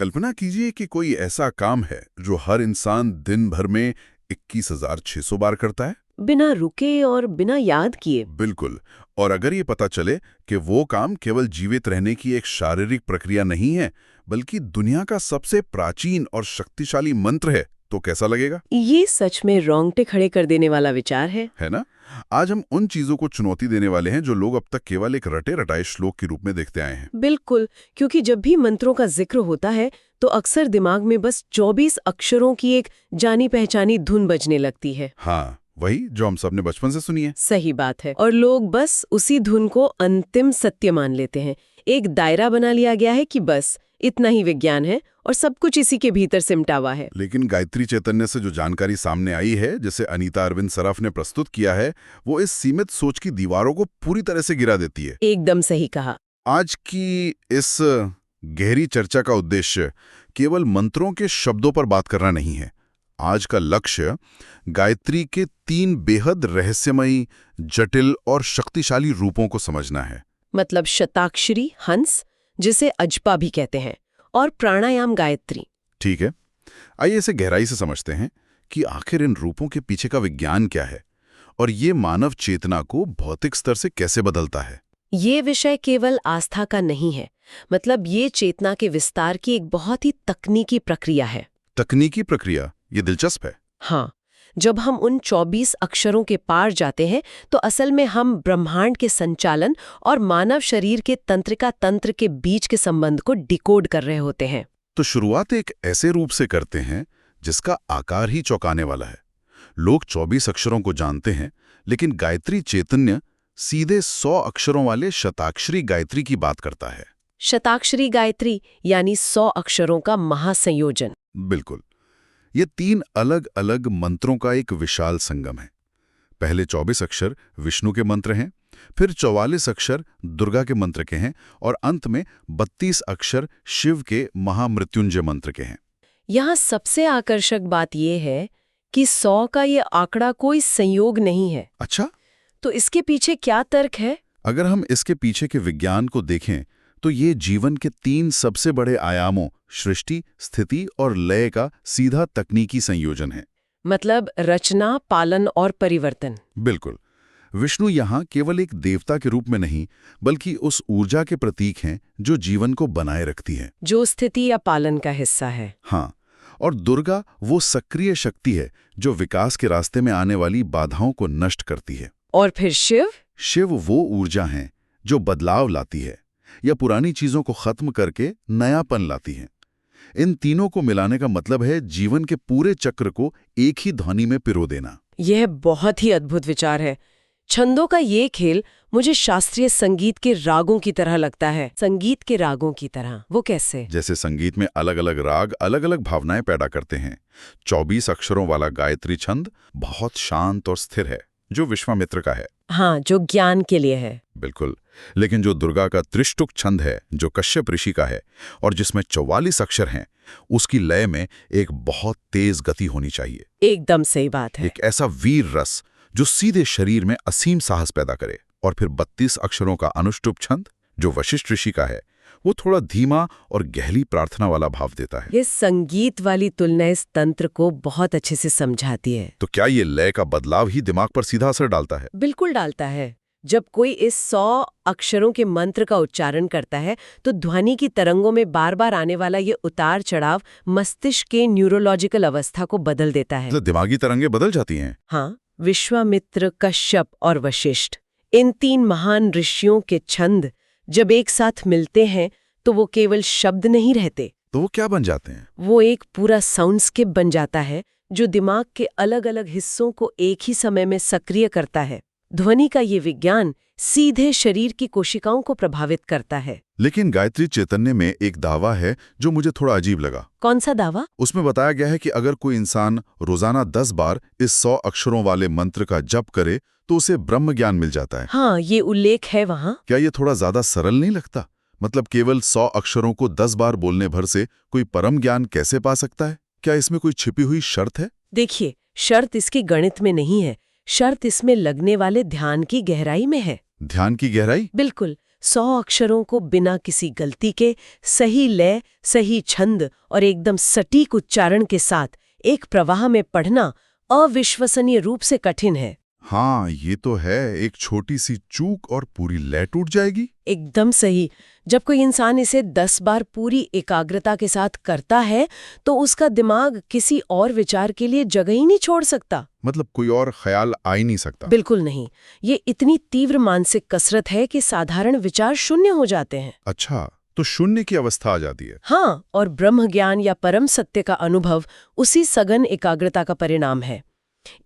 कल्पना कीजिए कि कोई ऐसा काम है जो हर इंसान दिन भर में 21,600 बार करता है। बिना रुके और बिना याद किए। बिल्कुल। और अगर ये पता चले कि वो काम केवल जीवित रहने की एक शारीरिक प्रक्रिया नहीं है, बल्कि दुनिया का सबसे प्राचीन और शक्तिशाली मंत्र है, तो कैसा लगेगा? ये सच में रोंगटे खड़े कर देने वाला विचार है ना? आज हम उन चीजों को चुनौती देने वाले हैं जो लोग अब तक केवल एक रटे रटाए श्लोक के रूप में देखते आए हैं। बिल्कुल, क्योंकि जब भी मंत्रों का जिक्र होता है तो अक्सर दिमाग में बस 24 अक्षरों की एक जानी पहचानी धुन बजने लगती है। हाँ, वही जो हम सबने बचपन से सुनी है। सही बात है। और लोग बस उसी धुन को अंतिम सत्य मान लेते हैं। एक दायरा बना लिया गया है कि बस इतना ही विज्ञान है और सब कुछ इसी के भीतर सिमटा हुआ है। लेकिन गायत्री चैतन्य से जो जानकारी सामने आई है, जिसे अनीता अरविंद सराफ ने प्रस्तुत किया है, वो इस सीमित सोच की दीवारों को पूरी तरह से गिरा देती है। एकदम सही कहा। आज की इस गहरी चर्चा का उद्देश्य केवल मंत्रों के शब्दों पर बात करना नहीं है। आज का लक्ष्य गायत्री के 3 बेहद रहस्यमयी, जटिल और शक्तिशाली रूपों को समझना है। मतलब शताक्षरी हंस, जिसे अजपा भी कहते हैं, और प्राणायाम गायत्री। ठीक है, आइए इसे गहराई से समझते हैं कि आखिर इन रूपों के पीछे का विज्ञान क्या है और ये मानव चेतना को भौतिक स्तर से कैसे बदलता है। ये विषय केवल आस्था का नहीं है, मतलब ये चेतना के विस्तार की एक बहुत ही तकनीकी प्रक्रिया है। तकनीकी प्रक्रिया, ये दिलचस्प है। हाँ, जब हम उन 24 अक्षरों के पार जाते हैं तो असल में हम ब्रह्मांड के संचालन और मानव शरीर के तंत्रिका तंत्र के बीच के संबंध को डिकोड कर रहे होते हैं। तो शुरुआत एक ऐसे रूप से करते हैं जिसका आकार ही चौंकाने वाला है। लोग 24 अक्षरों को जानते हैं, लेकिन गायत्री चैतन्य सीधे 100 अक्षरों वाले शताक्षरी गायत्री की बात करता है। शताक्षरी गायत्री यानी 100 अक्षरों का महासंयोजन। बिल्कुल। ये 3 अलग अलग मंत्रों का एक विशाल संगम है। पहले 24 अक्षर विष्णु के मंत्र हैं, फिर 44 अक्षर दुर्गा के मंत्र के हैं और अंत में 32 अक्षर शिव के महामृत्युंजय मंत्र के हैं। यहाँ सबसे आकर्षक बात यह है कि 100 का ये आंकड़ा कोई संयोग नहीं है। अच्छा, तो इसके पीछे क्या तर्क है? अगर हम इसके पीछे के विज्ञान को देखें तो ये जीवन के 3 सबसे बड़े आयामों सृष्टि, स्थिति और लय का सीधा तकनीकी संयोजन है। मतलब रचना, पालन और परिवर्तन। बिल्कुल। विष्णु यहाँ केवल एक देवता के रूप में नहीं, बल्कि उस ऊर्जा के प्रतीक हैं जो जीवन को बनाए रखती है, जो स्थिति या पालन का हिस्सा है। हाँ, और दुर्गा वो सक्रिय शक्ति है जो विकास के रास्ते में आने वाली बाधाओं को नष्ट करती है। और फिर शिव? शिव वो ऊर्जा है जो बदलाव लाती है या पुरानी चीजों को खत्म करके नयापन लाती है। इन तीनों को मिलाने का मतलब है जीवन के पूरे चक्र को एक ही ध्वनि में पिरो देना। यह बहुत ही अद्भुत विचार है। छंदों का ये खेल मुझे शास्त्रीय संगीत के रागों की तरह लगता है। संगीत के रागों की तरह। वो कैसे? जैसे संगीत में अलग अलग राग अलग अलग भावनाएं पैदा करते हैं। 24 अक्षरों वाला गायत्री छंद बहुत शांत और स्थिर है, जो विश्वामित्र का है। हाँ, जो ज्ञान के लिए है। बिल्कुल। लेकिन जो दुर्गा का त्रिष्टुक छंद है, जो कश्यप ऋषि का है और जिसमें 44 अक्षर हैं, उसकी लय में एक बहुत तेज गति होनी चाहिए। एकदम सही बात है। एक ऐसा वीर रस जो सीधे शरीर में असीम साहस पैदा करे। और फिर 32 अक्षरों का अनुष्टुप छंद, जो वशिष्ठ ऋषि का है, वो थोड़ा धीमा और गहरी प्रार्थना वाला भाव देता है। ये संगीत वाली तुलना इस तंत्र को बहुत अच्छे से समझाती है। तो क्या ये लय का बदलाव ही दिमाग पर सीधा असर डालता है? बिल्कुल डालता है। जब कोई इस 100 अक्षरों के मंत्र का उच्चारण करता है तो ध्वनि की तरंगों में बार बार आने वाला ये उतार चढ़ाव मस्तिष्क के न्यूरोलॉजिकल अवस्था को बदल देता है। मतलब दिमागी तरंगे बदल जाती हैं। हाँ, विश्वामित्र, कश्यप और वशिष्ठ, इन 3 महान ऋषियों के छंद जब एक साथ मिलते हैं तो वो केवल शब्द नहीं रहते। तो वो क्या बन जाते हैं? वो एक पूरा साउंडस्केप बन जाता है जो दिमाग के अलग अलग हिस्सों को एक ही समय में सक्रिय करता है। ध्वनि का ये विज्ञान सीधे शरीर की कोशिकाओं को प्रभावित करता है। लेकिन गायत्री चैतन्य में एक दावा है जो मुझे थोड़ा अजीब लगा। कौन सा दावा? उसमें बताया गया है कि अगर कोई इंसान रोजाना 10 बार इस 100 अक्षरों वाले मंत्र का जप करे तो उसे ब्रह्म ज्ञान मिल जाता है। हाँ, ये उल्लेख है वहाँ। क्या ये थोड़ा ज्यादा सरल नहीं लगता? मतलब केवल 100 अक्षरों को 10 बार बोलने भर से कोई परम ज्ञान कैसे पा सकता है? क्या इसमें कोई छिपी हुई शर्त है? देखिए, शर्त इसके गणित में नहीं है, शर्त इसमें लगने वाले ध्यान की गहराई में है। ध्यान की गहराई? बिल्कुल। 100 अक्षरों को बिना किसी गलती के सही लय, सही छंद और एकदम सटीक उच्चारण के साथ एक प्रवाह में पढ़ना अविश्वसनीय रूप से कठिन है। हाँ, ये तो है। एक छोटी सी चूक और पूरी लय टूट जाएगी। एकदम सही। जब कोई इंसान इसे 10 बार पूरी एकाग्रता के साथ करता है तो उसका दिमाग किसी और विचार के लिए जगह ही नहीं छोड़ सकता। मतलब कोई और ख्याल आ ही नहीं सकता। बिल्कुल नहीं। ये इतनी तीव्र मानसिक कसरत है कि साधारण विचार शून्य हो जाते हैं। अच्छा, तो शून्य की अवस्था आ जाती है। हाँ, और ब्रह्म ज्ञान या परम सत्य का अनुभव उसी सघन एकाग्रता का परिणाम है।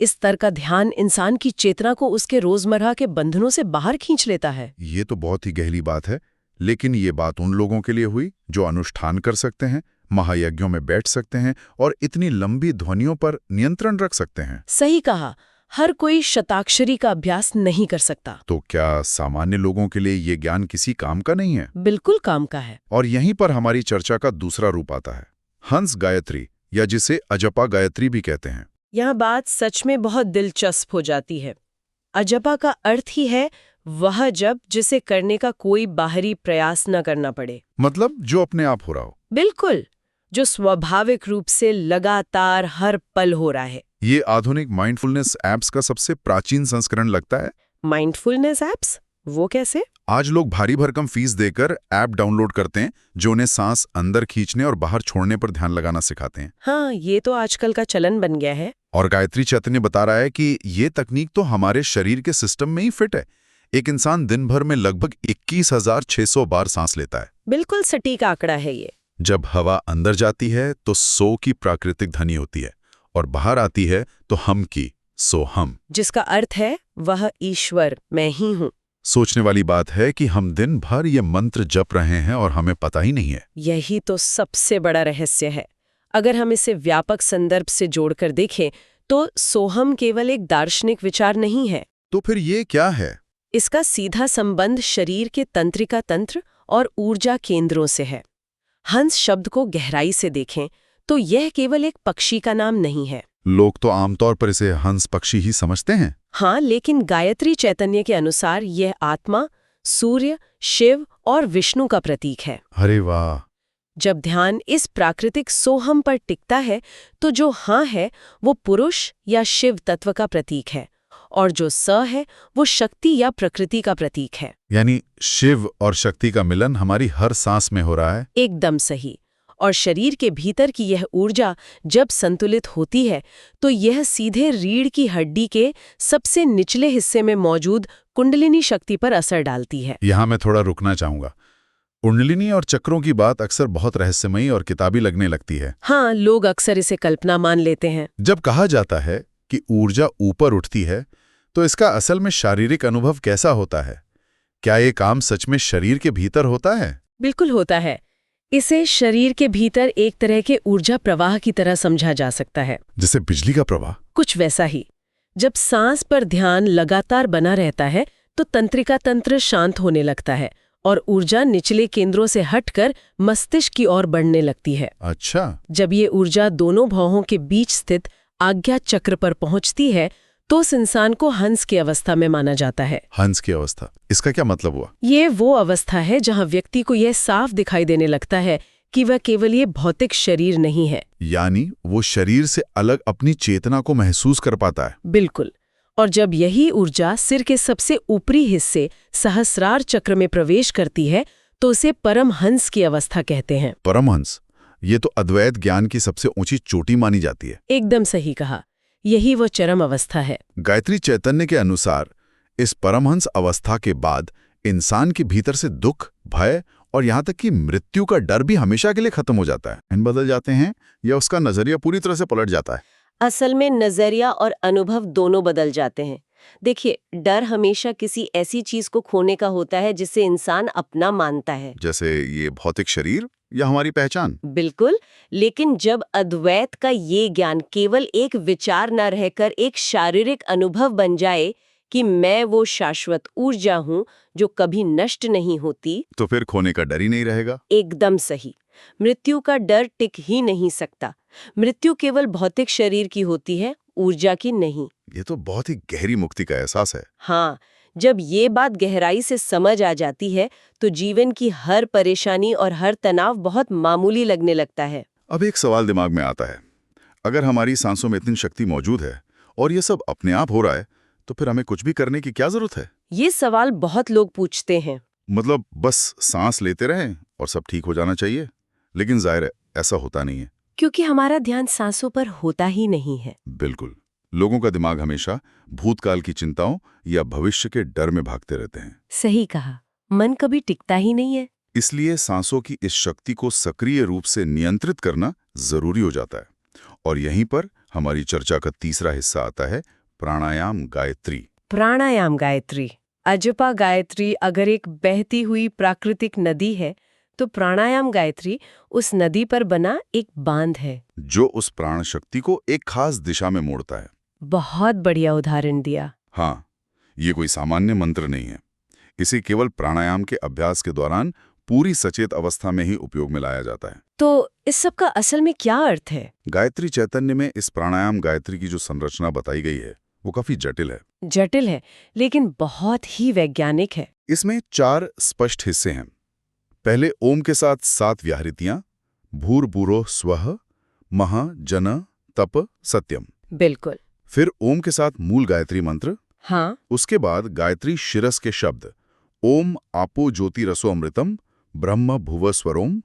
इस स्तर का ध्यान इंसान की चेतना को उसके रोजमर्रा के बंधनों से बाहर खींच लेता है। ये तो बहुत ही गहरी बात है। लेकिन ये बात उन लोगों के लिए हुई जो अनुष्ठान कर सकते हैं, महायज्ञों में बैठ सकते हैं और इतनी लंबी ध्वनियों पर नियंत्रण रख सकते हैं। सही कहा। हर कोई शताक्षरी का अभ्यास नहीं कर सकता। तो क्या सामान्य लोगों के लिए ये ज्ञान किसी काम का नहीं है? बिल्कुल काम का है। और यहीं पर हमारी चर्चा का दूसरा रूप आता है, हंस गायत्री, या जिसे अजपा गायत्री भी कहते हैं। यह बात सच में बहुत दिलचस्प हो जाती है। अजपा का अर्थ ही है वह जप जिसे करने का कोई बाहरी प्रयास न करना पड़े। मतलब जो अपने आप हो रहा हो। बिल्कुल, जो स्वाभाविक रूप से लगातार हर पल हो रहा है। ये आधुनिक माइंडफुलनेस ऐप्स का सबसे प्राचीन संस्करण लगता है। Mindfulness apps? वो कैसे? आज लोग भारी भरकम फीस देकर ऐप डाउनलोड करते हैं जो उन्हें सांस अंदर खींचने और बाहर छोड़ने पर ध्यान लगाना सिखाते हैं। हाँ, ये तो आजकल का चलन बन गया है। और गायत्री चैतन्य बता रहा है कि ये तकनीक तो हमारे शरीर के सिस्टम में ही फिट है। एक इंसान दिन भर में लगभग 21,600 बार सांस लेता है। बिल्कुल सटीक आंकड़ा है ये। जब हवा अंदर जाती है तो सो की प्राकृतिक ध्वनि होती है और बाहर आती है तो हम की, सो हम, जिसका अर्थ है वह ईश्वर, मैं ही हूँ। सोचने वाली बात है कि हम दिन भर ये मंत्र जप रहे हैं और हमें पता ही नहीं है। यही तो सबसे बड़ा रहस्य है। अगर हम इसे व्यापक संदर्भ से जोड़कर देखें तो सोहम केवल एक दार्शनिक विचार नहीं है। तो फिर ये क्या है? इसका सीधा संबंध शरीर के तंत्रिका तंत्र और ऊर्जा केंद्रों से है। हंस शब्द को गहराई से देखें तो यह केवल एक पक्षी का नाम नहीं है। लोग तो आमतौर पर इसे हंस पक्षी ही समझते हैं। हाँ, लेकिन गायत्री चैतन्य के अनुसार यह आत्मा, सूर्य, शिव और विष्णु का प्रतीक है। अरे वाह! जब ध्यान इस प्राकृतिक सोहम पर टिकता है तो जो हाँ है वो पुरुष या शिव तत्व का प्रतीक है और जो स है वो शक्ति या प्रकृति का प्रतीक है। यानी शिव और शक्ति का मिलन हमारी हर सांस में हो रहा है। एकदम सही। और शरीर के भीतर की यह ऊर्जा जब संतुलित होती है तो यह सीधे रीढ़ की हड्डी के सबसे निचले हिस्से में मौजूद कुंडलिनी शक्ति पर असर डालती है। यहाँ मैं थोड़ा रुकना चाहूंगा। कुंडलिनी और चक्रों की बात अक्सर बहुत रहस्यमयी और किताबी लगने लगती है। हाँ, लोग अक्सर इसे कल्पना मान लेते हैं। जब कहा जाता है कि ऊर्जा ऊपर उठती है तो इसका असल में शारीरिक अनुभव कैसा होता है? क्या ये काम सच में शरीर के भीतर होता है? बिल्कुल होता है। इसे शरीर के भीतर एक तरह के ऊर्जा प्रवाह की तरह समझा जा सकता है। जैसे बिजली का प्रवाह? कुछ वैसा ही। जब सांस पर ध्यान लगातार बना रहता है तो तंत्रिका तंत्र शांत होने लगता है और ऊर्जा निचले केंद्रों से हटकर मस्तिष्क की ओर बढ़ने लगती है। अच्छा। जब ये ऊर्जा दोनों भौहों के बीच स्थित आज्ञा चक्र पर पहुंचती है तो उस इंसान को हंस की अवस्था में माना जाता है। हंस की अवस्था, इसका क्या मतलब हुआ? ये वो अवस्था है जहां व्यक्ति को यह साफ दिखाई देने लगता है कि वह केवल ये भौतिक शरीर नहीं है। यानी वो शरीर से अलग अपनी चेतना को महसूस कर पाता है। बिल्कुल। और जब यही ऊर्जा सिर के सबसे ऊपरी हिस्से सहस्रार चक्र में प्रवेश करती है तो उसे परमहंस की अवस्था कहते हैं। परमहंस, ये तो अद्वैत ज्ञान की सबसे ऊंची चोटी मानी जाती है। एकदम सही कहा। यही वो चरम अवस्था है। गायत्री चैतन्य के अनुसार इस परमहंस अवस्था के बाद इंसान के भीतर से दुख, भय और यहाँ तक कि मृत्यु का डर भी हमेशा के लिए खत्म हो जाता है। इन बदल जाते हैं या उसका नजरिया पूरी तरह से पलट जाता है? असल में नजरिया और अनुभव दोनों बदल जाते हैं। देखिए, डर हमेशा किसी ऐसी चीज को खोने का होता है जिसे इंसान अपना मानता है। जैसे ये भौतिक शरीर या हमारी पहचान? बिल्कुल। लेकिन जब अद्वैत का ये ज्ञान केवल एक विचार न रहकर एक शारीरिक अनुभव बन जाए कि मैं वो शाश्वत ऊर्जा हूँ जो कभी नष्ट नहीं होती, तो फिर खोने का डर ही नहीं रहेगा। एकदम सही। मृत्यु का डर टिक ही नहीं सकता। मृत्यु केवल भौतिक शरीर की होती है, ऊर्जा की नहीं। ये तो बहुत ही गहरी मुक्ति का एहसास है। हाँ, जब ये बात गहराई से समझ आ जाती है तो जीवन की हर परेशानी और हर तनाव बहुत मामूली लगने लगता है। अब एक सवाल दिमाग में आता है, अगर हमारी सांसों में इतनी शक्ति मौजूद है और ये सब अपने आप हो रहा है, तो फिर हमें कुछ भी करने की क्या जरूरत है? ये सवाल बहुत लोग पूछते हैं। मतलब बस सांस लेते रहें और सब ठीक हो जाना चाहिए? लेकिन जाहिर है ऐसा होता नहीं है। क्योंकि हमारा ध्यान सांसों पर होता ही नहीं है। बिल्कुल। लोगों का दिमाग हमेशा भूतकाल की चिंताओं या भविष्य के डर में भागते रहते हैं। सही कहा, मन कभी टिकता ही नहीं है। इसलिए सांसों की इस शक्ति को सक्रिय रूप से नियंत्रित करना जरूरी हो जाता है। और यहीं पर हमारी चर्चा का तीसरा हिस्सा आता है, प्राणायाम गायत्री। प्राणायाम गायत्री। अजपा गायत्री अगर एक बहती हुई प्राकृतिक नदी है, तो प्राणायाम गायत्री उस नदी पर बना एक बांध है, जो उस प्राण शक्ति को एक खास दिशा में मोड़ता है। बहुत बढ़िया उदाहरण दिया। हाँ, ये कोई सामान्य मंत्र नहीं है। इसे केवल प्राणायाम के अभ्यास के दौरान पूरी सचेत अवस्था में ही उपयोग में लाया जाता है। तो इस सब का असल में क्या अर्थ है? गायत्री चैतन्य में इस प्राणायाम गायत्री की जो संरचना बताई गई है वो काफी जटिल है। जटिल है, लेकिन बहुत ही वैज्ञानिक है। इसमें 4 स्पष्ट हिस्से हैं। पहले ओम के साथ 7 व्याहृतियां, भूर्भुवः स्वः, महा जन तप सत्यम। बिल्कुल। फिर ओम के साथ मूल गायत्री मंत्र। हाँ। उसके बाद गायत्री शिरस के शब्द ओम आपो ज्योति रसो अमृतम ब्रह्म भुव स्वरोम,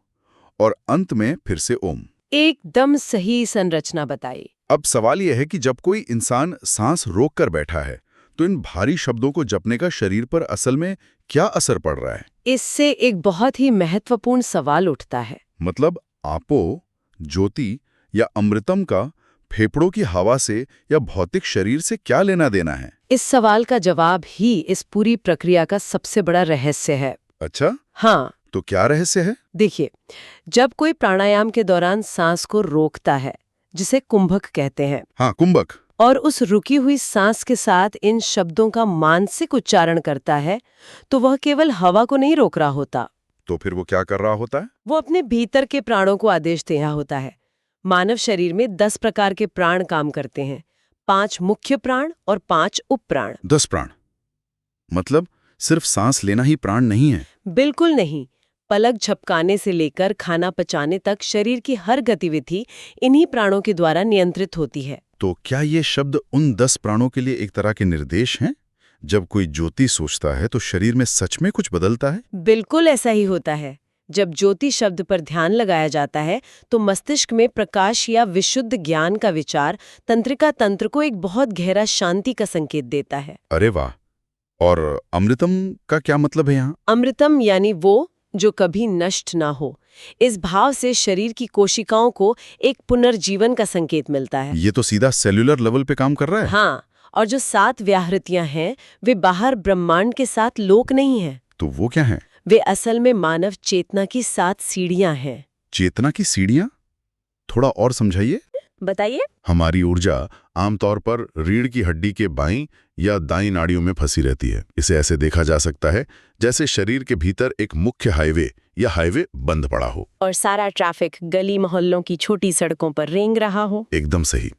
और अंत में फिर से ओम। एकदम सही संरचना बताई। अब सवाल यह है कि जब कोई इंसान सांस रोक कर बैठा है, तो इन भारी शब्दों को जपने का शरीर पर असल में क्या असर पड़ रहा है? इससे एक बहुत ही महत्वपूर्ण सवाल उठता है। मतलब आपो, ज्योति या अमृतम का फेफड़ों की हवा से या भौतिक शरीर से क्या लेना देना है? इस सवाल का जवाब ही इस पूरी प्रक्रिया का सबसे बड़ा रहस्य है। अच्छा, हाँ। तो क्या रहस्य है? देखिए, जब कोई प्राणायाम के दौरान सांस को रोकता है, जिसे कुंभक कहते हैं। हाँ, कुंभक। और उस रुकी हुई सांस के साथ इन शब्दों का मानसिक उच्चारण करता है, तो वह केवल हवा को नहीं रोक रहा होता। तो फिर वो क्या कर रहा होता है? वो अपने भीतर के प्राणों को आदेश दे रहा होता है। मानव शरीर में 10 प्रकार के प्राण काम करते हैं, 5 मुख्य प्राण और 5 उपप्राण। 10 प्राण? मतलब सिर्फ सांस लेना ही प्राण नहीं है? बिल्कुल नहीं। पलक झपकाने से लेकर खाना पचाने तक शरीर की हर गतिविधि इन्हीं प्राणों के द्वारा नियंत्रित होती है। तो क्या ये शब्द उन 10 प्राणों के लिए एक तरह के निर्देश हैं? जब कोई ज्योति सोचता है तो शरीर में सच में कुछ बदलता है? बिल्कुल ऐसा ही होता है। जब ज्योति शब्द पर ध्यान लगाया जाता है तो मस्तिष्क में प्रकाश या विशुद्ध ज्ञान का विचार तंत्रिका तंत्र को एक बहुत गहरा शांति का संकेत देता है। अरे वाह! और अमृतम का क्या मतलब है यहाँ? अमृतम यानी वो जो कभी नष्ट ना हो। इस भाव से शरीर की कोशिकाओं को एक पुनर्जीवन का संकेत मिलता है। ये तो सीधा सेल्यूलर लेवल पे काम कर रहा है। हाँ, और जो 7 व्याहृतियां हैं, वे बाहर ब्रह्मांड के साथ लोक नहीं हैं। तो वो क्या है? वे असल में मानव चेतना की 7 सीढ़ियां हैं। चेतना की सीढ़ियां? थोड़ा और समझाइए। बताइए। हमारी ऊर्जा आमतौर पर रीढ़ की हड्डी के बाईं या दाईं नाड़ियों में फंसी रहती है। इसे ऐसे देखा जा सकता है जैसे शरीर के भीतर एक मुख्य हाईवे या हाईवे बंद पड़ा हो और सारा ट्रैफिक गली मोहल्लों की छोटी सड़कों पर रेंग रहा हो। एकदम सही।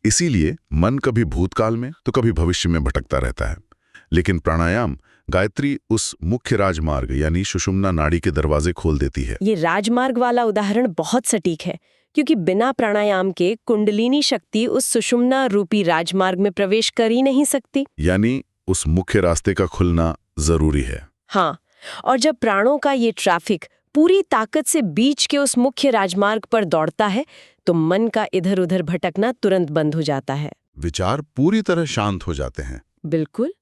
इसीलिए मन कभी भूतकाल में तो कभी भविष्य में भटकता रहता है। लेकिन प्राणायाम गायत्री उस मुख्य राजमार्ग यानी सुषुम्ना नाड़ी के दरवाजे खोल देती है। ये राजमार्ग वाला उदाहरण बहुत सटीक है, क्योंकि बिना प्राणायाम के कुंडलिनी शक्ति उस सुषुम्ना रूपी राजमार्ग में प्रवेश कर ही नहीं सकती। यानी उस मुख्य रास्ते का खुलना जरूरी है। हाँ, और जब प्राणों का ये ट्रैफिक पूरी ताकत से बीच के उस मुख्य राजमार्ग पर दौड़ता है, तो मन का इधर उधर भटकना तुरंत बंद हो जाता है। विचार पूरी तरह शांत हो जाते हैं। बिल्कुल।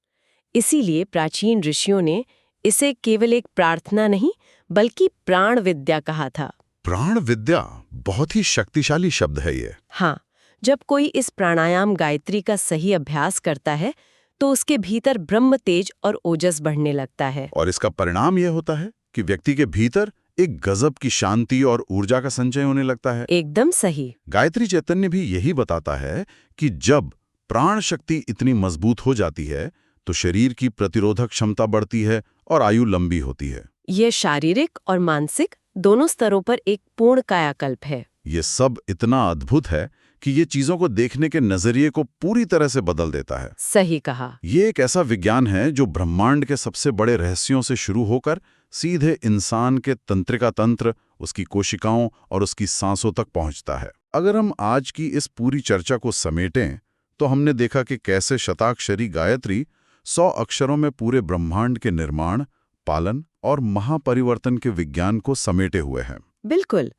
इसीलिए प्राचीन ऋषियों ने इसे केवल एक प्रार्थना नहीं, बल्कि प्राण विद्या कहा था। प्राण विद्या बहुत ही शक्तिशाली शब्द है ये। हाँ, जब कोई इस प्राणायाम गायत्री का सही अभ्यास करता है, तो उसके भीतर ब्रह्म तेज और ओजस बढ़ने लगता है। और इसका परिणाम यह होता है कि व्यक्ति के भीतर एक गजब की शांति और ऊर्जा का संचय होने लगता है। एकदम सही। गायत्री चैतन्य भी यही बताता है कि जब प्राण शक्ति इतनी मजबूत हो जाती है तो शरीर की प्रतिरोधक क्षमता बढ़ती है और आयु लंबी होती है। ये शारीरिक और मानसिक दोनों स्तरों पर एक पूर्ण कायाकल्प है। ये सब इतना अद्भुत है कि ये चीजों को देखने के नजरिए को पूरी तरह से बदल देता है। सही कहा। ये एक ऐसा विज्ञान है जो ब्रह्मांड के सबसे बड़े रहस्यों से शुरू होकर सीधे इंसान के तंत्रिका तंत्र, उसकी कोशिकाओं और उसकी सांसों तक पहुंचता है। अगर हम आज की इस पूरी चर्चा को समेटें तो हमने देखा कि कैसे शताक्षरी गायत्री 100 अक्षरों में पूरे ब्रह्मांड के निर्माण, पालन और महापरिवर्तन के विज्ञान को समेटे हुए हैं। बिल्कुल,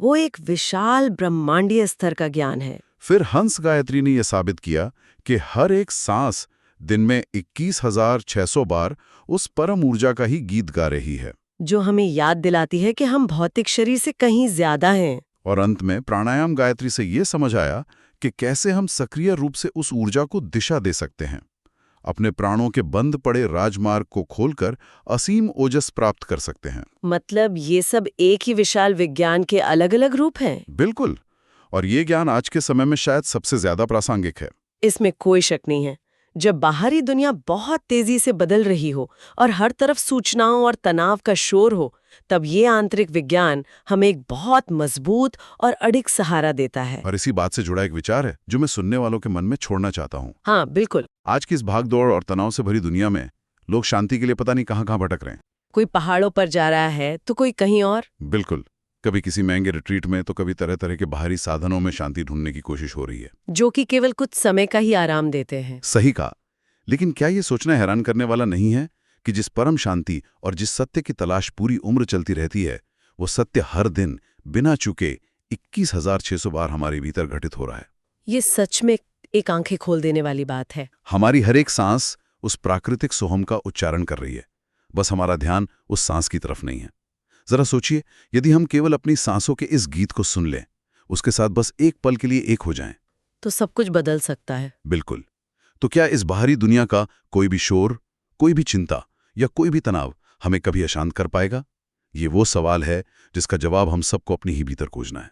वो एक विशाल ब्रह्मांडीय स्तर का ज्ञान है। फिर हंस गायत्री ने यह साबित किया कि हर एक सांस दिन में 21,600 बार उस परम ऊर्जा का ही गीत गा रही है, जो हमें याद दिलाती है कि हम भौतिक शरीर से कहीं ज्यादा हैं। और अंत में प्राणायाम गायत्री से ये समझ आया कि कैसे हम सक्रिय रूप से उस ऊर्जा को दिशा दे सकते हैं, अपने प्राणों के बंद पड़े राजमार्ग को खोलकर असीम ओजस प्राप्त कर सकते हैं। मतलब ये सब एक ही विशाल विज्ञान के अलग-अलग रूप हैं। बिल्कुल, और ये ज्ञान आज के समय में शायद सबसे ज्यादा प्रासंगिक है। इसमें कोई शक नहीं है। जब बाहरी दुनिया बहुत तेजी से बदल रही हो और हर तरफ सूचनाओं और तनाव का शोर हो, तब ये आंतरिक विज्ञान हमें एक बहुत मजबूत और अडिग सहारा देता है। और इसी बात से जुड़ा एक विचार है जो मैं सुनने वालों के मन में छोड़ना चाहता हूँ। हाँ, बिल्कुल। आज की इस भागदौड़ और तनाव से भरी दुनिया में लोग शांति के लिए पता नहीं कहाँ भटक रहे हैं। कोई पहाड़ों पर जा रहा है तो कोई कहीं और। बिल्कुल, कभी किसी महंगे रिट्रीट में तो कभी तरह तरह के बाहरी साधनों में शांति ढूंढने की कोशिश हो रही है, जो कि केवल कुछ समय का ही आराम देते हैं। सही कहा। लेकिन क्या ये सोचना हैरान करने वाला नहीं है कि जिस परम शांति और जिस सत्य की तलाश पूरी उम्र चलती रहती है, वो सत्य हर दिन बिना चूके 21,600 बार हमारे भीतर घटित हो रहा है। ये सच में एक आंखें खोल देने वाली बात है। हमारी हर एक सांस उस प्राकृतिक सोहम का उच्चारण कर रही है, बस हमारा ध्यान उस सांस की तरफ नहीं है। जरा सोचिए, यदि हम केवल अपनी सांसों के इस गीत को सुन लें, उसके साथ बस एक पल के लिए एक हो जाएं, तो सब कुछ बदल सकता है। बिल्कुल। तो क्या इस बाहरी दुनिया का कोई भी शोर, कोई भी चिंता या कोई भी तनाव हमें कभी अशांत कर पाएगा? ये वो सवाल है जिसका जवाब हम सबको अपने ही भीतर खोजना है।